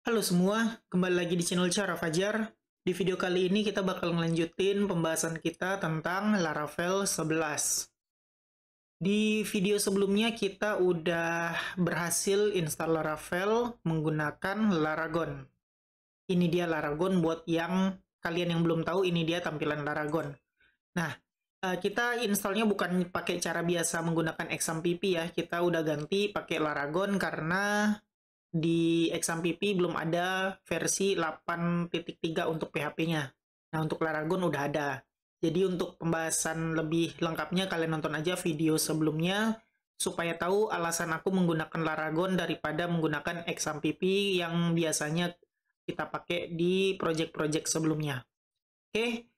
Halo semua, kembali lagi di channel Cara Fajar. Di video kali ini kita bakal ngelanjutin pembahasan kita tentang Laravel 11. Di video sebelumnya kita udah berhasil install Laravel menggunakan Laragon. Ini dia Laragon buat yang kalian yang belum tahu, ini dia tampilan Laragon. Nah, kita installnya bukan pakai cara biasa menggunakan XAMPP ya, kita udah ganti pakai Laragon karena di XAMPP belum ada versi 8.3 untuk PHP-nya. Nah, untuk Laragon udah ada. Jadi untuk pembahasan lebih lengkapnya kalian nonton aja video sebelumnya supaya tahu alasan aku menggunakan Laragon daripada menggunakan XAMPP yang biasanya kita pakai di project-project sebelumnya. Oke,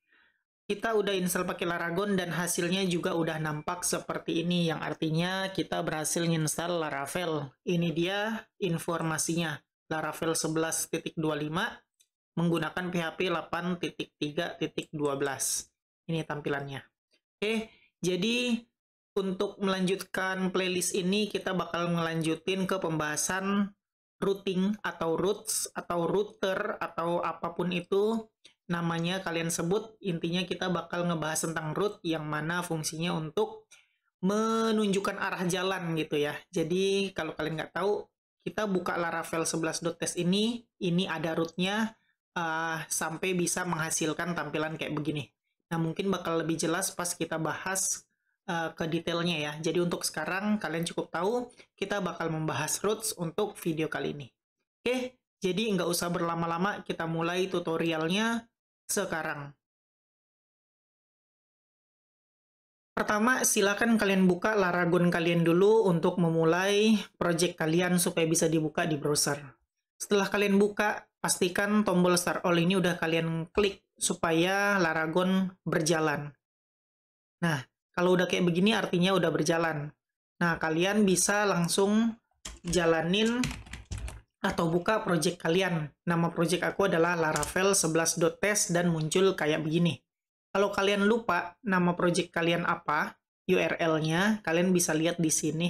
kita udah install pakai Laragon dan hasilnya juga udah nampak seperti ini, yang artinya kita berhasil install Laravel. Ini dia informasinya. Laravel 11.25 menggunakan PHP 8.3.12. Ini tampilannya. Oke, jadi untuk melanjutkan playlist ini kita bakal melanjutin ke pembahasan routing atau routes atau router atau apapun itu namanya kalian sebut, intinya kita bakal ngebahas tentang route yang mana fungsinya untuk menunjukkan arah jalan gitu ya. Jadi kalau kalian nggak tahu, kita buka Laravel 11.test ini ada route-nya sampai bisa menghasilkan tampilan kayak begini. Nah, mungkin bakal lebih jelas pas kita bahas ke detailnya ya. Jadi untuk sekarang kalian cukup tahu kita bakal membahas routes untuk video kali ini. Oke, jadi nggak usah berlama-lama, kita mulai tutorialnya sekarang. Pertama, silakan kalian buka Laragon kalian dulu untuk memulai project kalian supaya bisa dibuka di browser. Setelah kalian buka, pastikan tombol Start All ini udah kalian klik supaya Laragon berjalan. Nah, kalau udah kayak begini artinya udah berjalan. Nah, kalian bisa langsung jalanin atau buka project kalian. Nama project aku adalah Laravel 11.test dan muncul kayak begini. Kalau kalian lupa nama project kalian apa, URL-nya, kalian bisa lihat di sini.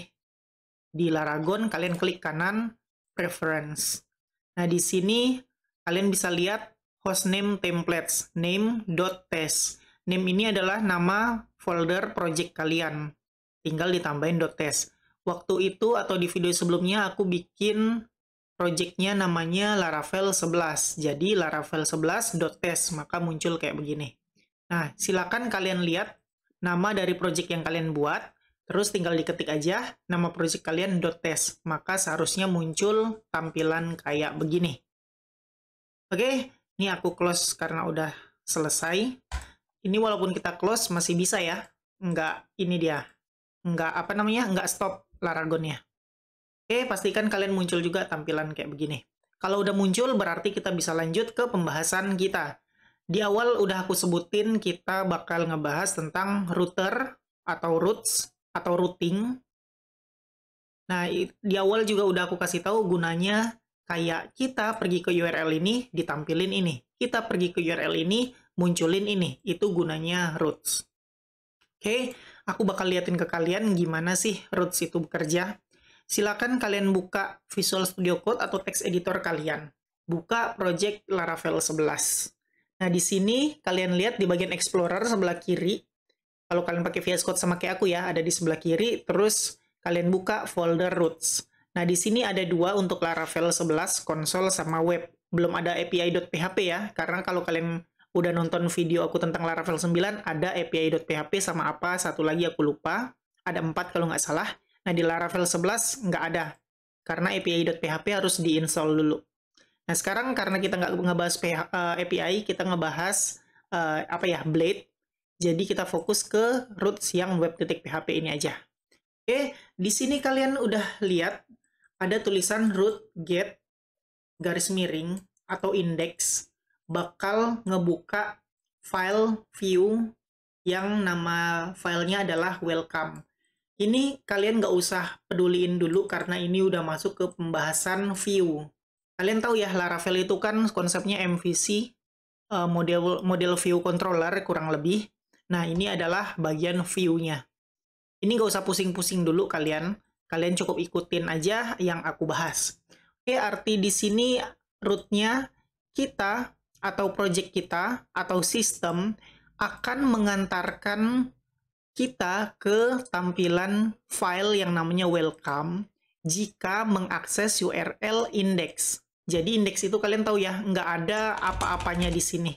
Di Laragon, kalian klik kanan, Preference. Nah, di sini kalian bisa lihat hostname templates, name.test. Name ini adalah nama folder project kalian. Tinggal ditambahin .test. Waktu itu atau di video sebelumnya aku bikin project-nya namanya Laravel 11. Jadi Laravel 11.test, maka muncul kayak begini. Nah, silakan kalian lihat nama dari project yang kalian buat, terus tinggal diketik aja nama project kalian .test, maka seharusnya muncul tampilan kayak begini. Oke, ini aku close karena udah selesai. Ini walaupun kita close masih bisa ya, nggak ini dia, nggak stop Laragonnya. Oke, pastikan kalian muncul juga tampilan kayak begini. Kalau udah muncul, berarti kita bisa lanjut ke pembahasan kita. Di awal udah aku sebutin, kita bakal ngebahas tentang router, atau routes, atau routing. Nah, di awal juga udah aku kasih tahu gunanya kayak kita pergi ke URL ini, ditampilin ini. Kita pergi ke URL ini, munculin ini. Itu gunanya routes. Oke, aku bakal liatin ke kalian gimana sih routes itu bekerja. Silakan kalian buka Visual Studio Code atau text editor kalian. Buka project Laravel 11. Nah, di sini kalian lihat di bagian Explorer sebelah kiri. Kalau kalian pakai VS Code sama kayak aku ya, ada di sebelah kiri. Terus kalian buka folder routes. Nah, di sini ada dua untuk Laravel 11, konsol sama web. Belum ada API.php ya, karena kalau kalian udah nonton video aku tentang Laravel 9, ada API.php sama apa, satu lagi aku lupa. Ada 4 kalau nggak salah. Nah, di Laravel 11 nggak ada, karena API.php harus diinstal dulu. Nah, sekarang karena kita nggak ngebahas API, kita ngebahas Blade. Jadi kita fokus ke routes yang web.php ini aja. Oke, di sini kalian udah lihat ada tulisan root get garis miring atau index bakal ngebuka file view yang nama filenya adalah welcome. Ini kalian nggak usah peduliin dulu karena ini udah masuk ke pembahasan view. Kalian tahu ya, Laravel itu kan konsepnya MVC, model view controller kurang lebih. Nah, ini adalah bagian view-nya. Ini nggak usah pusing-pusing dulu kalian. Kalian cukup ikutin aja yang aku bahas. Oke, arti di sini rootnya kita atau project kita atau sistem akan mengantarkan kita ke tampilan file yang namanya welcome jika mengakses URL index. Jadi index itu kalian tahu ya, nggak ada apa-apanya di sini.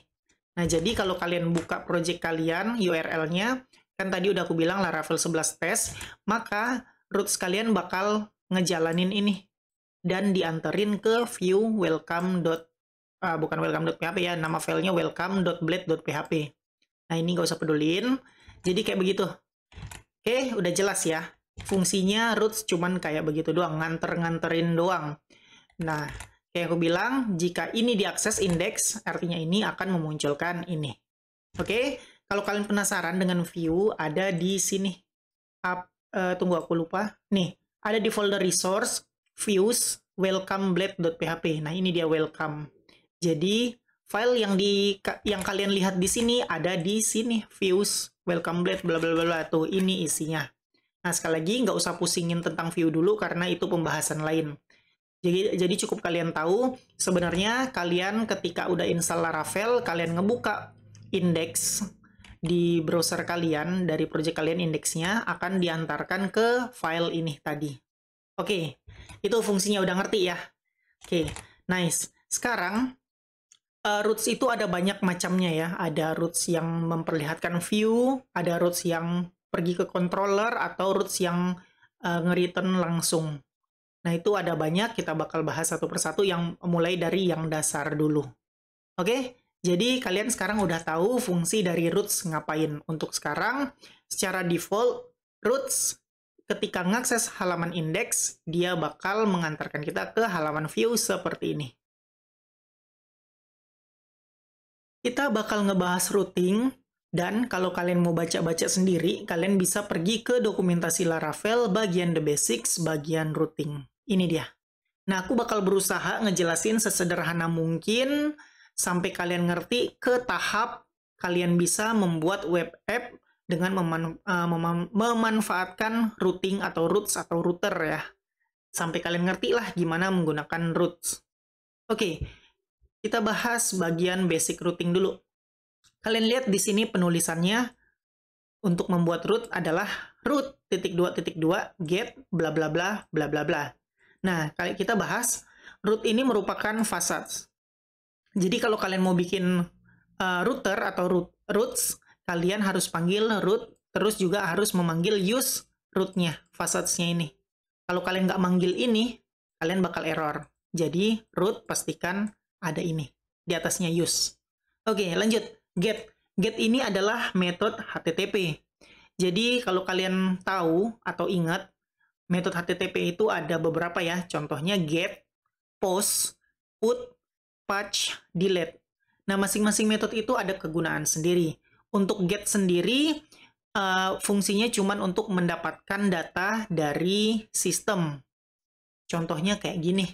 Nah, jadi kalau kalian buka project kalian, URL-nya, kan tadi udah aku bilang Laravel 11 test, maka roots kalian bakal ngejalanin ini. Dan dianterin ke view welcome. Bukan welcome.php ya, nama filenya welcome.blade.php. Nah, ini nggak usah pedulin. Jadi kayak begitu. Oke, udah jelas ya. Fungsinya roots cuman kayak begitu doang, nganter-nganterin doang. Nah, kayak aku bilang, jika ini diakses index, artinya ini akan memunculkan ini. Oke, kalau kalian penasaran dengan view, ada di sini. Tunggu, aku lupa. Nih, ada di folder resource, views, welcome blade.php. Nah, ini dia welcome. Jadi, file yang kalian lihat di sini ada di sini, views, welcome blade, bla bla bla, tuh ini isinya. Nah, sekali lagi nggak usah pusingin tentang view dulu karena itu pembahasan lain. Jadi cukup kalian tahu, sebenarnya kalian ketika udah install Laravel, kalian ngebuka index di browser kalian, dari project kalian indeksnya akan diantarkan ke file ini tadi. Oke, itu fungsinya udah ngerti ya? Oke, nice. Sekarang, roots itu ada banyak macamnya ya. Ada roots yang memperlihatkan view, ada roots yang pergi ke controller, atau roots yang nge-return langsung. Nah, itu ada banyak, kita bakal bahas satu persatu yang mulai dari yang dasar dulu. Oke, jadi kalian sekarang udah tahu fungsi dari roots ngapain. Untuk sekarang, secara default, roots ketika ngakses halaman index, dia bakal mengantarkan kita ke halaman view seperti ini. Kita bakal ngebahas routing, dan kalau kalian mau baca-baca sendiri, kalian bisa pergi ke dokumentasi Laravel bagian The Basics, bagian routing. Ini dia. Nah, aku bakal berusaha ngejelasin sesederhana mungkin sampai kalian ngerti ke tahap kalian bisa membuat web app dengan memanfaatkan routing atau roots atau router ya. Sampai kalian ngerti lah gimana menggunakan roots. Oke, kita bahas bagian basic routing dulu. Kalian lihat di sini penulisannya untuk membuat root adalah root.2.2 get bla bla bla bla bla bla. Nah, kita bahas root ini merupakan facades. Jadi kalau kalian mau bikin router atau roots, kalian harus panggil root, terus juga harus memanggil use root-nya, facades-nya ini. Kalau kalian nggak manggil ini, kalian bakal error. Jadi root pastikan ada ini, di atasnya use. Oke, lanjut. Get. Get ini adalah metode HTTP. Jadi kalau kalian tahu atau ingat, metode HTTP itu ada beberapa ya. Contohnya get, post, put, patch, delete. Nah, masing-masing metode itu ada kegunaan sendiri. Untuk get sendiri, fungsinya cuma untuk mendapatkan data dari sistem. Contohnya kayak gini.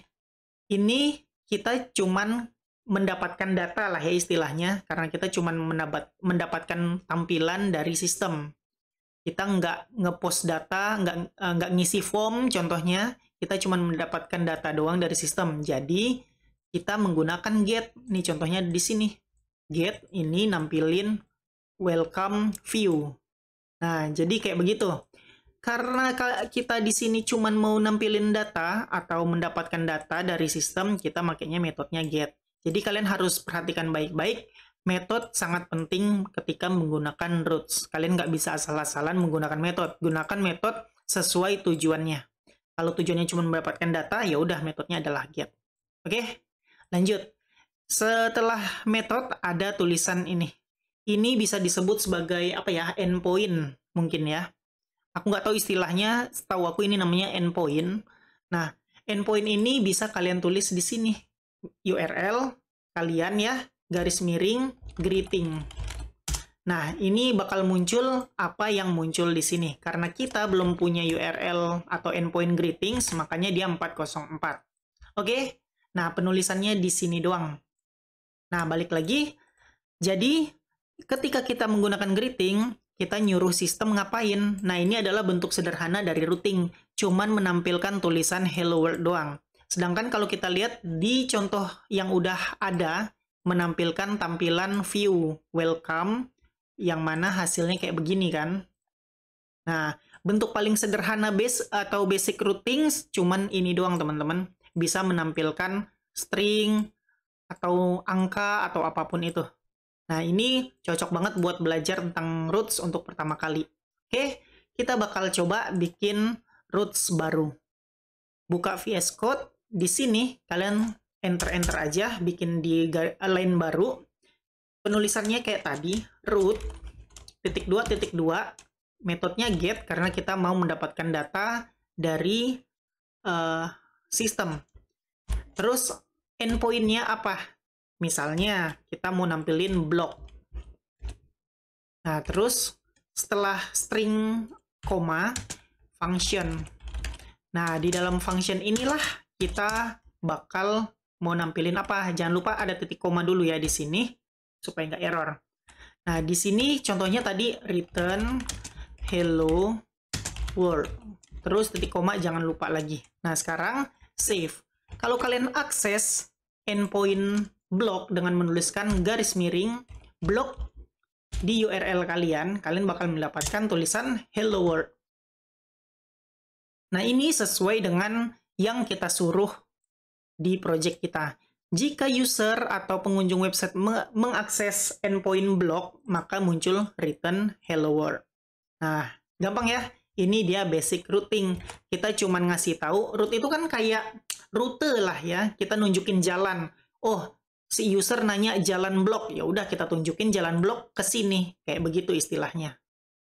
Ini kita cuman mendapatkan data lah ya istilahnya, karena kita cuma mendapatkan tampilan dari sistem. Kita nggak ngepost data, nggak ngisi form contohnya, kita cuma mendapatkan data doang dari sistem. Jadi, kita menggunakan get. Nih contohnya di sini. Get ini nampilin welcome view. Nah, jadi kayak begitu. Karena kita di sini cuma mau nampilin data atau mendapatkan data dari sistem, kita makanya metodenya get. Jadi kalian harus perhatikan baik-baik, metode sangat penting ketika menggunakan roots. Kalian nggak bisa asal-asalan menggunakan metode. Gunakan metode sesuai tujuannya. Kalau tujuannya cuma mendapatkan data, ya udah metodenya adalah get. Oke, lanjut. Setelah metode ada tulisan ini. Ini bisa disebut sebagai apa ya? Endpoint mungkin ya. Aku nggak tahu istilahnya, setahu aku ini namanya endpoint. Nah, endpoint ini bisa kalian tulis di sini. URL kalian ya, garis miring, greeting. Nah, ini bakal muncul apa yang muncul di sini. Karena kita belum punya URL atau endpoint greetings, makanya dia 404. Oke? Nah, penulisannya di sini doang. Nah, balik lagi. Jadi, ketika kita menggunakan greeting, kita nyuruh sistem ngapain. Nah, ini adalah bentuk sederhana dari routing. Cuman menampilkan tulisan hello world doang. Sedangkan kalau kita lihat di contoh yang udah ada, menampilkan tampilan view welcome, yang mana hasilnya kayak begini kan. Nah, bentuk paling sederhana atau basic routines cuman ini doang teman-teman. Bisa menampilkan string, atau angka, atau apapun itu. Nah, ini cocok banget buat belajar tentang roots untuk pertama kali. Oke, kita bakal coba bikin roots baru. Buka VS Code. Di sini kalian enter-enter aja, bikin di line baru. Penulisannya kayak tadi, root, titik 2, metodenya get, karena kita mau mendapatkan data dari sistem. Terus endpoint-nya apa? Misalnya, kita mau nampilin blok. Nah, terus setelah string, koma, function. Nah, di dalam function inilah kita bakal mau nampilin apa. Jangan lupa ada titik koma dulu ya di sini, supaya nggak error. Nah, di sini contohnya tadi return hello world. Terus titik koma jangan lupa lagi. Nah, sekarang save. Kalau kalian akses endpoint blok dengan menuliskan garis miring blok di URL kalian, kalian bakal mendapatkan tulisan hello world. Nah, ini sesuai dengan yang kita suruh di project kita. Jika user atau pengunjung website mengakses endpoint blok, maka muncul return hello world. Nah, gampang ya. Ini dia basic routing. Kita cuma ngasih tahu, route itu kan kayak rute lah ya. Kita nunjukin jalan. Oh, si user nanya jalan blok. Ya udah kita tunjukin jalan blok ke sini. Kayak begitu istilahnya.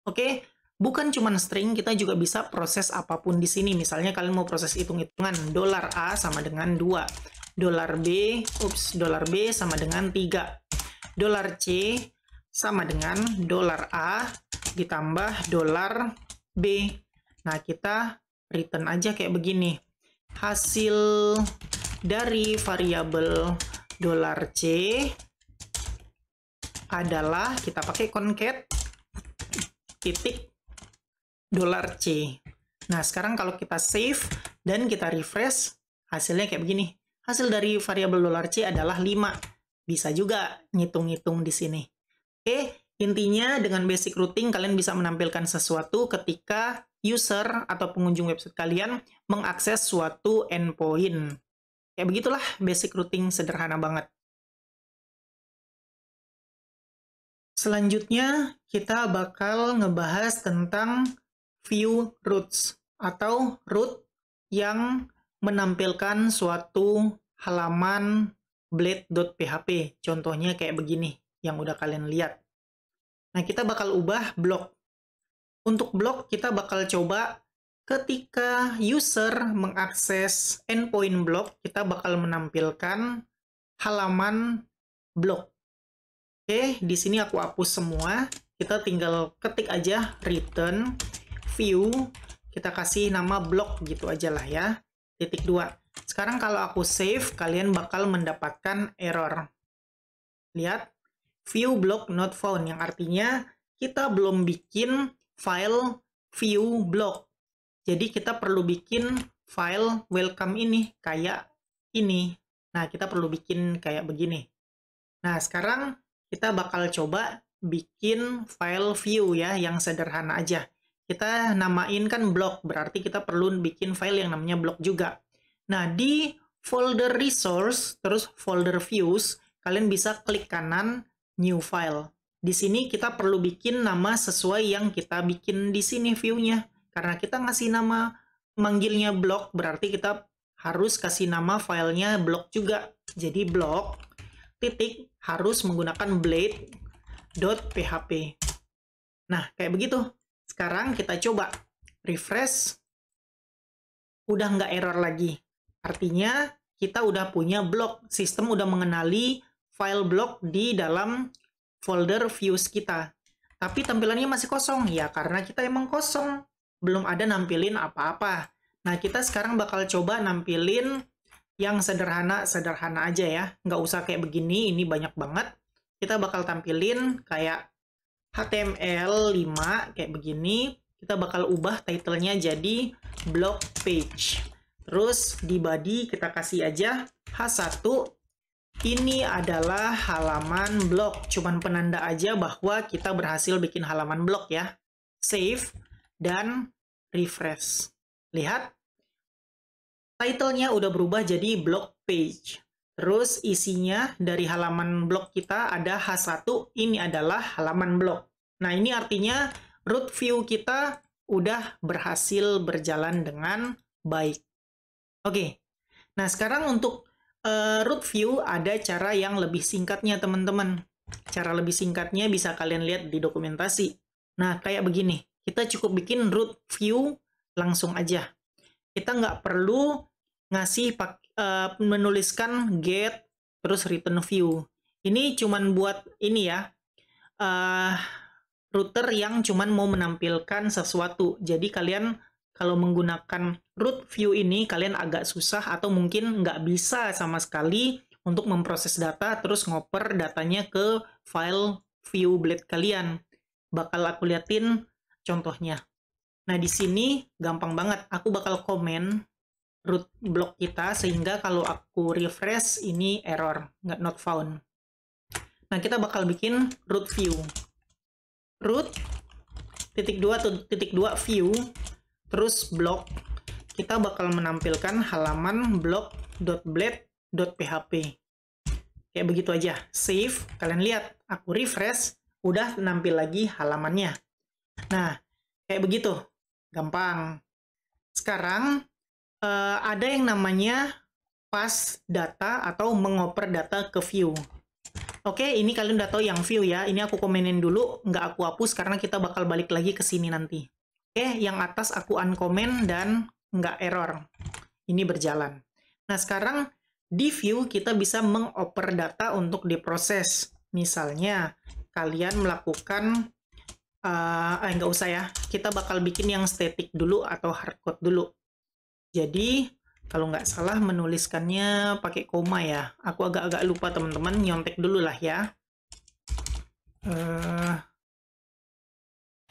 Oke. Bukan cuma string, kita juga bisa proses apapun di sini. Misalnya kalian mau proses hitung-hitungan, $A sama dengan 2. $B sama dengan 3. $C sama dengan $A ditambah $B. Nah, kita return aja kayak begini. Hasil dari variabel $C adalah, kita pakai concat titik $C. Nah, sekarang kalau kita save dan kita refresh, hasilnya kayak begini. Hasil dari variabel $C adalah 5. Bisa juga ngitung-ngitung di sini. Oke, intinya dengan basic routing kalian bisa menampilkan sesuatu ketika user atau pengunjung website kalian mengakses suatu endpoint. Kayak begitulah basic routing sederhana banget. Selanjutnya, kita bakal ngebahas tentang view routes atau route yang menampilkan suatu halaman blade.php. Contohnya kayak begini yang udah kalian lihat. Nah, kita bakal ubah blok. Untuk blok kita bakal coba ketika user mengakses endpoint blok, kita bakal menampilkan halaman blok. Oke, di sini aku hapus semua. Kita tinggal ketik aja return view, kita kasih nama blok gitu aja lah ya. Titik 2. Sekarang kalau aku save, kalian bakal mendapatkan error. Lihat, view block not found, yang artinya kita belum bikin file view block. Jadi kita perlu bikin file welcome ini, kayak ini. Nah, kita perlu bikin kayak begini. Nah, sekarang kita bakal coba bikin file view ya, yang sederhana aja. Kita namain kan blok, berarti kita perlu bikin file yang namanya blok juga. Nah, di folder resource, terus folder views, kalian bisa klik kanan, new file. Di sini kita perlu bikin nama sesuai yang kita bikin di sini view-nya. Karena kita ngasih nama manggilnya blok, berarti kita harus kasih nama filenya blok juga. Jadi blok, titik, harus menggunakan blade.php. Nah, kayak begitu. Sekarang kita coba refresh, udah nggak error lagi. Artinya kita udah punya blok, sistem udah mengenali file blok di dalam folder views kita. Tapi tampilannya masih kosong, ya karena kita emang kosong, belum ada nampilin apa-apa. Nah, kita sekarang bakal coba nampilin yang sederhana-sederhana aja ya, nggak usah kayak begini, ini banyak banget. Kita bakal tampilin kayak HTML 5 kayak begini. Kita bakal ubah title-nya jadi blog page. Terus di body kita kasih aja H1. Ini adalah halaman blog. Cuman penanda aja bahwa kita berhasil bikin halaman blog ya. Save dan refresh. Lihat, title-nya udah berubah jadi blog page. Terus isinya dari halaman blog kita ada H1, ini adalah halaman blog. Nah, ini artinya root view kita udah berhasil berjalan dengan baik. Oke, nah sekarang untuk root view ada cara yang lebih singkatnya teman-teman. Cara lebih singkatnya bisa kalian lihat di dokumentasi. Nah, kayak begini. Kita cukup bikin root view langsung aja. Kita nggak perlu ngasih menuliskan get terus return view. Ini cuman buat ini ya. Router yang cuman mau menampilkan sesuatu. Jadi kalian kalau menggunakan root view ini, kalian agak susah atau mungkin nggak bisa sama sekali untuk memproses data, terus ngoper datanya ke file view blade kalian. Bakal aku liatin contohnya. Nah, di sini gampang banget. Aku bakal komen root block kita, sehingga kalau aku refresh, ini error, nggak not found. Nah, kita bakal bikin root view. Root, .2 view, terus blog, kita bakal menampilkan halaman blog.blade.php. Kayak begitu aja. Save, kalian lihat, aku refresh, udah nampil lagi halamannya. Nah, kayak begitu. Gampang. Sekarang, ada yang namanya pass data atau mengoper data ke view. Oke, ini kalian udah tahu yang view ya. Ini aku komenin dulu, nggak aku hapus karena kita bakal balik lagi ke sini nanti. Oke, yang atas aku uncomment dan nggak error. Ini berjalan. Nah, sekarang di view kita bisa mengoper data untuk diproses. Misalnya, kalian melakukan, nggak usah ya, kita bakal bikin yang static dulu atau hardcode dulu. Jadi, kalau nggak salah menuliskannya pakai koma ya. Aku agak-agak lupa teman-teman, nyontek dulu lah ya.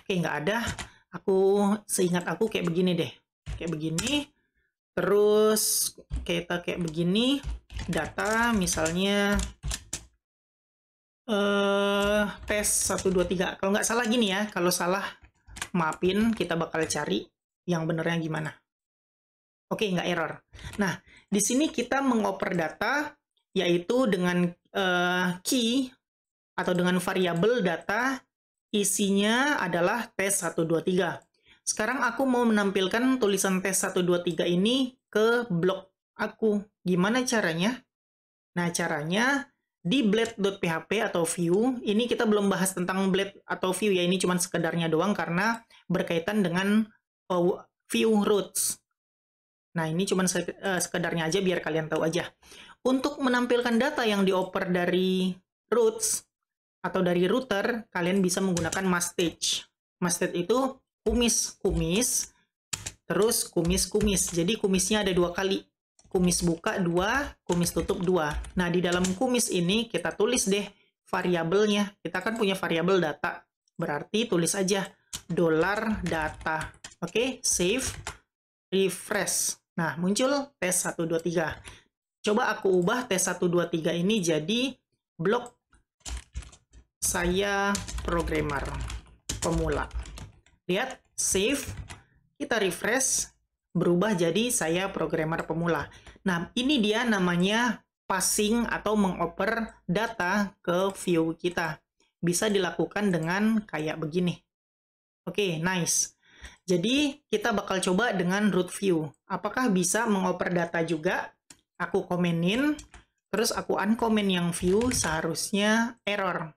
Oke, nggak ada. Seingat aku kayak begini deh. Kayak begini. Terus kita kayak begini. Data misalnya tes 123. Kalau nggak salah gini ya. Kalau salah maafin, kita bakal cari yang benernya gimana. Oke, nggak error. Nah, di sini kita mengoper data yaitu dengan key atau dengan variabel data isinya adalah tes 123. Sekarang aku mau menampilkan tulisan tes 123 ini ke blog aku. Gimana caranya? Nah, caranya di blade.php atau view, ini kita belum bahas tentang blade atau view ya, ini cuma sekedarnya doang karena berkaitan dengan view roots. Nah, ini cuma sekedarnya aja biar kalian tahu aja. Untuk menampilkan data yang dioper dari roots, atau dari router, kalian bisa menggunakan mastage. Mastage itu kumis-kumis, terus kumis-kumis. Jadi kumisnya ada 2 kali. Kumis buka 2, kumis tutup 2. Nah, di dalam kumis ini kita tulis deh variabelnya. Kita kan punya variabel data. Berarti tulis aja $data. Oke, save, refresh. Nah, muncul tes 123. Coba aku ubah tes 123 ini jadi blog saya programmer pemula. Lihat, save, kita refresh, berubah jadi saya programmer pemula. Nah, ini dia namanya passing atau mengoper data ke view kita. Bisa dilakukan dengan kayak begini. Oke, nice. Jadi, kita bakal coba dengan root view. Apakah bisa mengoper data juga? Aku komenin, terus aku uncomment yang view, seharusnya error.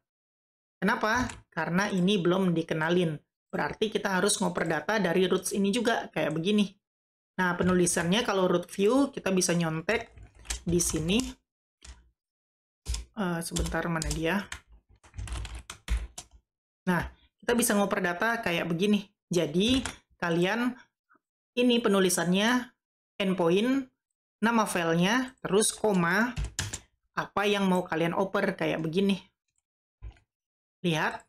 Kenapa? Karena ini belum dikenalin. Berarti kita harus ngoper data dari roots ini juga, kayak begini. Nah, penulisannya kalau root view, kita bisa nyontek di sini. Sebentar, mana dia? Nah, kita bisa ngoper data kayak begini. Jadi, kalian, ini penulisannya, endpoint, nama filenya, terus koma, apa yang mau kalian oper, kayak begini. Lihat,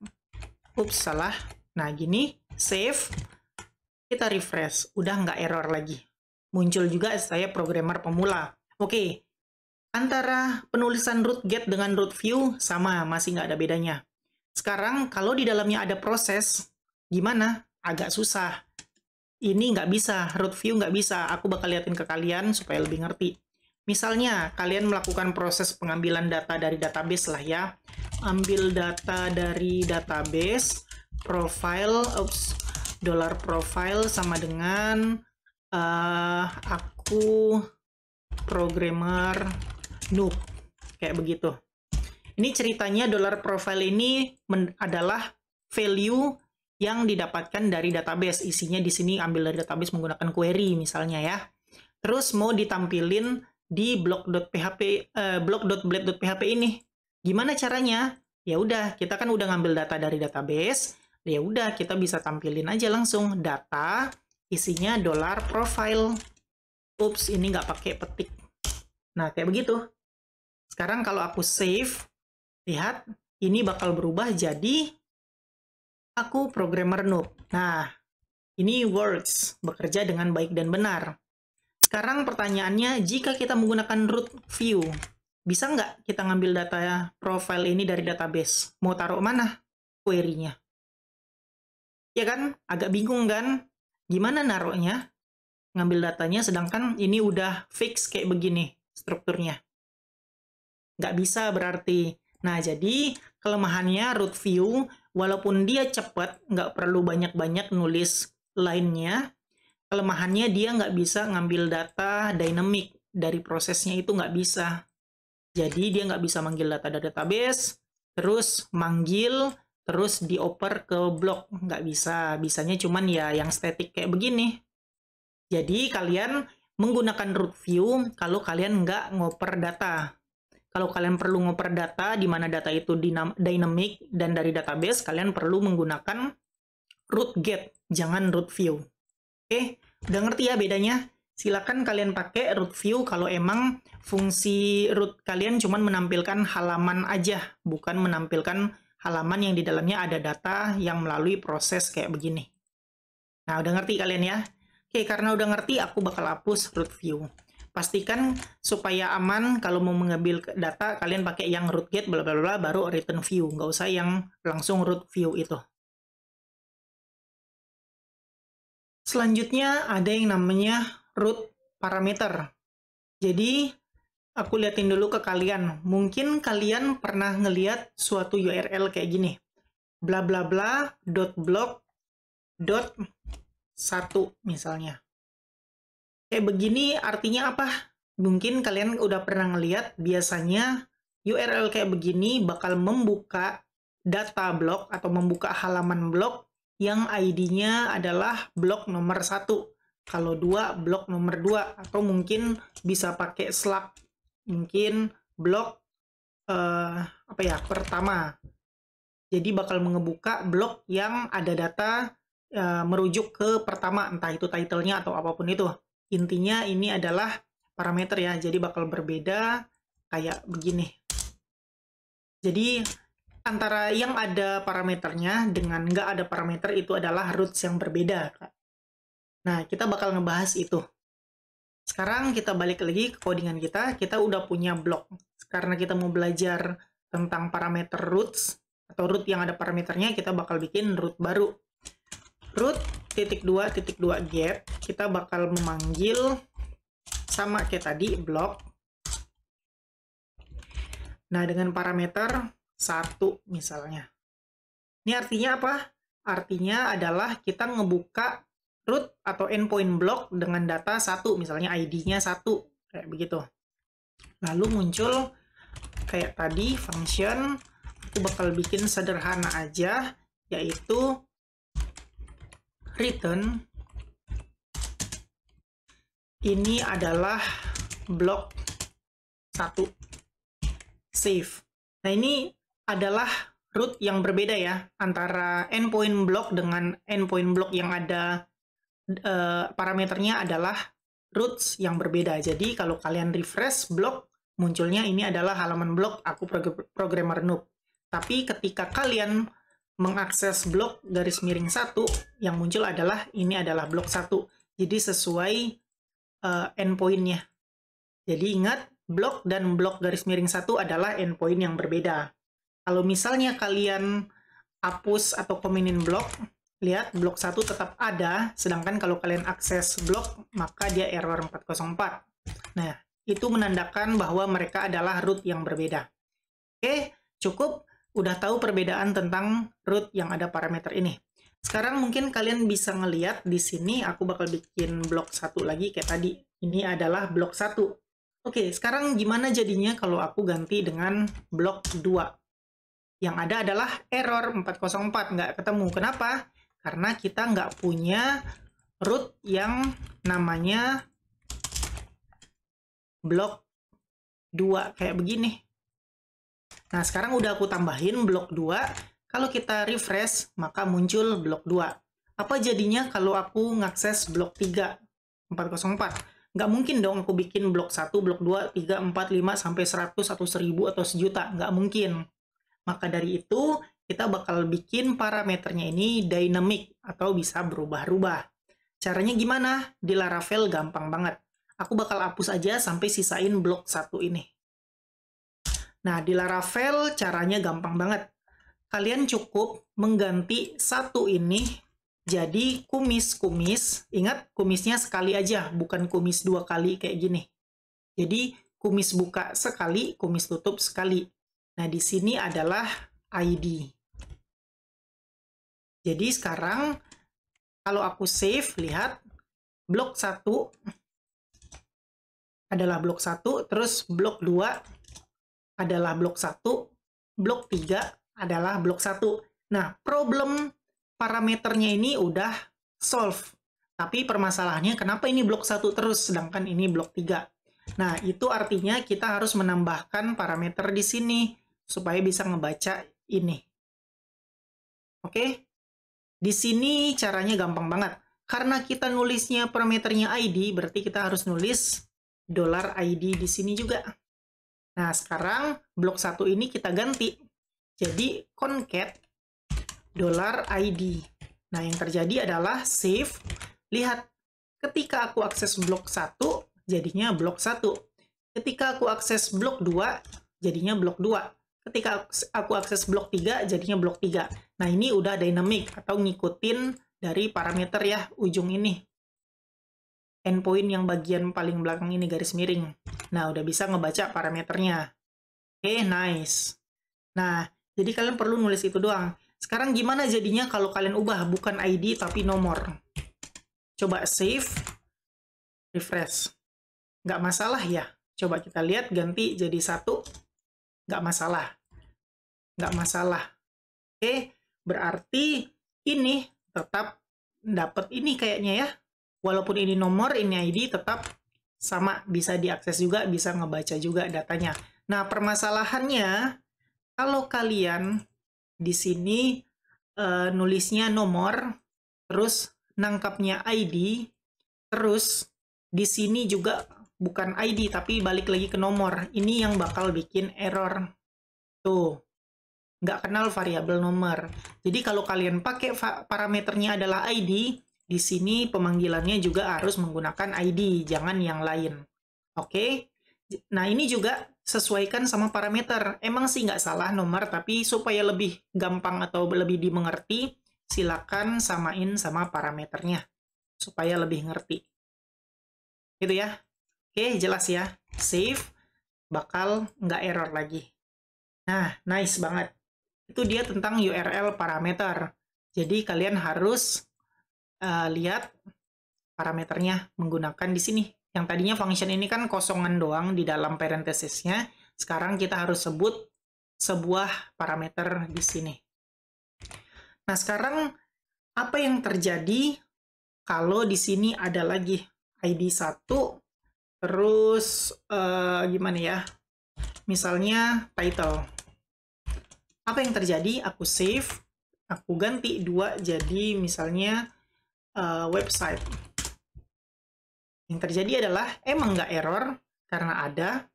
ups, salah. Nah, gini, save, kita refresh, udah nggak error lagi. muncul juga saya programmer pemula. Oke, antara penulisan root get dengan root view sama, masih nggak ada bedanya. Sekarang kalau di dalamnya ada proses, gimana? Agak susah. Ini nggak bisa, root view nggak bisa. Aku bakal liatin ke kalian supaya lebih ngerti. Misalnya, kalian melakukan proses pengambilan data dari database lah ya. Ambil data dari database, profile, $profile sama dengan aku programmer noob. Kayak begitu. Ini ceritanya $profile ini adalah value yang didapatkan dari database. Isinya di sini ambil dari database menggunakan query misalnya ya. Terus mau ditampilin di blog.blade.php ini. Gimana caranya? Ya udah, kita kan udah ngambil data dari database. Ya udah, kita bisa tampilin aja langsung data isinya $profile. Ups, ini nggak pakai petik. Nah, kayak begitu. Sekarang kalau aku save, lihat, ini bakal berubah jadi aku programmer noob. Nah, ini works, bekerja dengan baik dan benar. Sekarang pertanyaannya, jika kita menggunakan root view, bisa nggak kita ngambil data profile ini dari database? Mau taruh mana query-nya? Ya kan? Agak bingung kan? Gimana naruhnya? Ngambil datanya, sedangkan ini udah fix kayak begini strukturnya. Nggak bisa berarti. Nah, jadi kelemahannya root view, walaupun dia cepat, nggak perlu banyak-banyak nulis line-nya, kelemahannya dia nggak bisa ngambil data dynamic dari prosesnya, itu nggak bisa. Jadi dia nggak bisa manggil data dari database, terus manggil, terus dioper ke blok. Nggak bisa. Bisanya cuman ya yang static kayak begini. Jadi kalian menggunakan root view kalau kalian nggak ngoper data. Kalau kalian perlu ngoper data, di mana data itu dynamic dan dari database, kalian perlu menggunakan root get, jangan root view. Oke, udah ngerti ya bedanya? Silakan kalian pakai root view kalau emang fungsi root kalian cuma menampilkan halaman aja, bukan menampilkan halaman yang di dalamnya ada data yang melalui proses kayak begini. Nah, udah ngerti kalian ya? Oke, karena udah ngerti, aku bakal hapus root view. Pastikan supaya aman kalau mau mengambil data, kalian pakai yang root get, bla bla bla, baru return view. Nggak usah yang langsung root view itu. Selanjutnya ada yang namanya root parameter. Jadi, aku liatin dulu ke kalian. Mungkin kalian pernah ngeliat suatu URL kayak gini. Bla bla bla .blog .1 misalnya. Kayak begini artinya apa? Mungkin kalian udah pernah ngeliat, biasanya URL kayak begini bakal membuka data blog atau membuka halaman blog yang ID-nya adalah blok nomor 1. Kalau 2, blok nomor 2. Atau mungkin bisa pakai slug. Mungkin blok pertama. Jadi bakal mengebuka blok yang ada data merujuk ke pertama. Entah itu title-nya atau apapun itu. Intinya ini adalah parameter ya. Jadi bakal berbeda kayak begini. Jadi antara yang ada parameternya dengan nggak ada parameter itu adalah roots yang berbeda. Nah, kita bakal ngebahas itu. Sekarang kita balik lagi ke codingan kita. Kita udah punya blok. Karena kita mau belajar tentang parameter roots, atau root yang ada parameternya, kita bakal bikin root baru. Root .2.2 get, kita bakal memanggil sama kayak tadi, blok. Nah, dengan parameter 1 misalnya. Ini artinya apa? Artinya adalah kita ngebuka root atau endpoint block dengan data 1, misalnya ID-nya 1, kayak begitu. Lalu muncul kayak tadi function, aku bakal bikin sederhana aja, yaitu return ini adalah blok 1. Save. Nah, ini adalah root yang berbeda ya, antara endpoint block dengan endpoint block yang ada parameternya adalah roots yang berbeda. Jadi kalau kalian refresh blok, munculnya ini adalah halaman blok aku programmer noob. Tapi ketika kalian mengakses blok garis miring 1, yang muncul adalah ini adalah blok 1. Jadi sesuai endpoint-nya. Jadi ingat, blok dan blok garis miring 1 adalah endpoint yang berbeda. Kalau misalnya kalian hapus atau komenin blok, lihat blok 1 tetap ada, sedangkan kalau kalian akses blok, maka dia error 404. Nah, itu menandakan bahwa mereka adalah root yang berbeda. Oke, cukup. Udah tahu perbedaan tentang root yang ada parameter ini. Sekarang mungkin kalian bisa ngeliat di sini, aku bakal bikin blok 1 lagi kayak tadi. Ini adalah blok 1. Oke, sekarang gimana jadinya kalau aku ganti dengan blok 2? Yang ada adalah error 404, nggak ketemu. Kenapa? Karena kita nggak punya root yang namanya blok 2 kayak begini. Nah, sekarang udah aku tambahin blok 2. Kalau kita refresh, maka muncul blok 2. Apa jadinya kalau aku ngakses blok 3, 404? Nggak mungkin dong aku bikin blok 1, blok 2, 3, 4, 5, sampai 100, atau 1000, atau sejuta. Nggak mungkin. Maka dari itu, kita bakal bikin parameternya ini dynamic, atau bisa berubah-ubah. Caranya gimana? Di Laravel gampang banget. Aku bakal hapus aja sampai sisain blok 1 ini. Nah, di Laravel caranya gampang banget. Kalian cukup mengganti 1 ini jadi kumis-kumis. Ingat, kumisnya sekali aja, bukan kumis 2 kali kayak gini. Jadi, kumis buka sekali, kumis tutup sekali. Nah, di sini adalah ID. Jadi, sekarang kalau aku save, lihat, blok 1 adalah blok 1, terus blok 2 adalah blok 1, blok 3 adalah blok 1. Nah, problem parameternya ini udah solve. Tapi permasalahannya kenapa ini blok 1 terus, sedangkan ini blok 3. Nah, itu artinya kita harus menambahkan parameter di sini, supaya bisa ngebaca ini. Oke? Di sini caranya gampang banget. Karena kita nulisnya parameternya ID, berarti kita harus nulis $ID di sini juga. Nah, sekarang blok 1 ini kita ganti. Jadi, concat $ID. Nah, yang terjadi adalah save. Lihat, ketika aku akses blok 1, jadinya blok 1. Ketika aku akses blok 2, jadinya blok 2. Ketika aku akses blok 3, jadinya blok 3. Nah, ini udah dynamic, atau ngikutin dari parameter ya, ujung ini. Endpoint yang bagian paling belakang ini, garis miring. Nah, udah bisa ngebaca parameternya. Oke, nice. Nah, jadi kalian perlu nulis itu doang. Sekarang gimana jadinya kalau kalian ubah bukan ID tapi nomor? Coba save, refresh. Nggak masalah ya? Coba kita lihat, ganti jadi 1. Nggak masalah. Nggak masalah. Oke, berarti ini tetap dapat ini kayaknya ya. Walaupun ini nomor, ini ID, tetap sama. Bisa diakses juga, bisa ngebaca juga datanya. Nah, permasalahannya, kalau kalian di sini nulisnya nomor, terus nangkapnya ID, terus di sini juga bukan ID, tapi balik lagi ke nomor. Ini yang bakal bikin error. Tuh, nggak kenal variabel nomor. Jadi kalau kalian pakai parameternya adalah ID, di sini pemanggilannya juga harus menggunakan ID, jangan yang lain. Oke? Nah, ini juga sesuaikan sama parameter. Emang sih nggak salah nomor, tapi supaya lebih gampang atau lebih dimengerti, silakan samain sama parameternya, supaya lebih ngerti. Gitu ya. Oke, jelas ya. Save, bakal nggak error lagi. Nah, nice banget. Itu dia tentang URL parameter. Jadi, kalian harus lihat parameternya menggunakan di sini. Yang tadinya function ini kan kosongan doang di dalam parentesisnya. Sekarang kita harus sebut sebuah parameter di sini. Nah, sekarang apa yang terjadi kalau di sini ada lagi ID 1, terus gimana ya? Misalnya title. Apa yang terjadi? Aku save, aku ganti 2 jadi misalnya website. Yang terjadi adalah emang nggak error karena ada,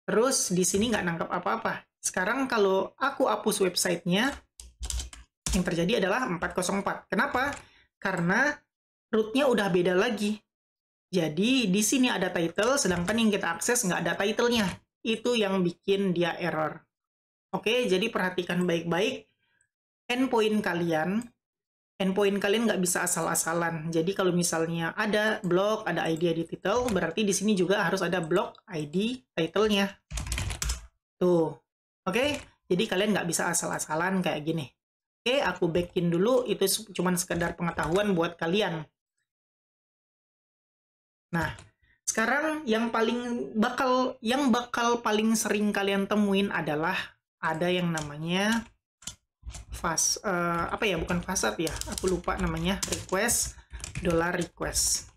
terus di sini nggak nangkap apa-apa. Sekarang kalau aku hapus websitenya, yang terjadi adalah 404. Kenapa? Karena rootnya udah beda lagi. Jadi di sini ada title, sedangkan yang kita akses nggak ada title-nya. Itu yang bikin dia error. Oke, jadi perhatikan baik-baik. Endpoint kalian nggak bisa asal-asalan. Jadi kalau misalnya ada blok, ada ID, ID title, berarti di sini juga harus ada blok ID title-nya. Tuh, oke? Jadi kalian nggak bisa asal-asalan kayak gini. Oke, aku backin dulu, itu cuma sekedar pengetahuan buat kalian. Nah, sekarang yang bakal paling sering kalian temuin adalah ada yang namanya bukan fasad ya, aku lupa namanya, request $request.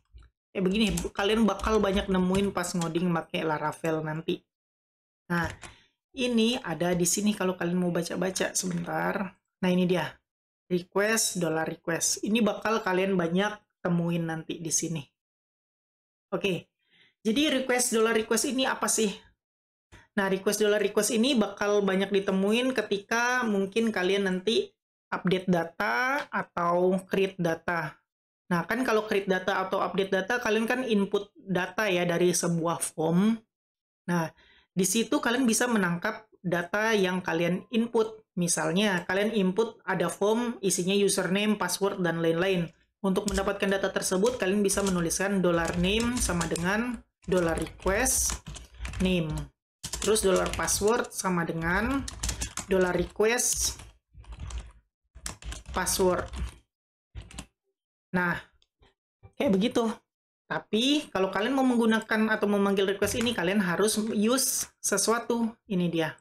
Begini, kalian bakal banyak nemuin pas ngoding pakai Laravel nanti. Nah, ini ada di sini kalau kalian mau baca-baca sebentar. Nah, ini dia. Request. Ini bakal kalian banyak temuin nanti di sini. Oke. Jadi request ini apa sih? Nah, request ini bakal banyak ditemuin ketika mungkin kalian nanti update data atau create data. Nah, kan kalau create data atau update data, kalian kan input data ya dari sebuah form. Nah, di situ kalian bisa menangkap data yang kalian input. Misalnya, kalian input ada form, isinya username, password, dan lain-lain. Untuk mendapatkan data tersebut, kalian bisa menuliskan $name sama dengan $request name. Terus $password sama dengan $request password. Nah, kayak begitu. Tapi kalau kalian mau menggunakan atau memanggil request ini, kalian harus use sesuatu. Ini dia.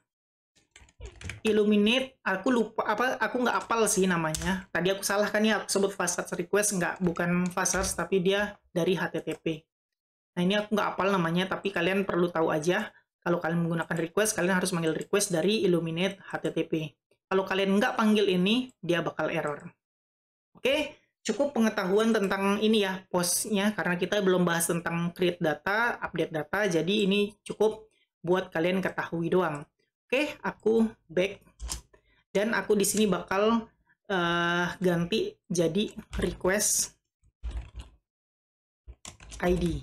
Illuminate, aku nggak apal sih namanya. Tadi aku salah kan ya, aku sebut facade request, bukan facade, tapi dia dari HTTP. Nah, ini aku nggak apal namanya, tapi kalian perlu tahu aja, kalau kalian menggunakan request, kalian harus manggil request dari Illuminate HTTP. Kalau kalian nggak panggil ini, dia bakal error. Oke, cukup pengetahuan tentang ini ya, postnya, karena kita belum bahas tentang create data, update data, jadi ini cukup buat kalian ketahui doang. Oke, aku back, dan aku di sini bakal ganti jadi request ID.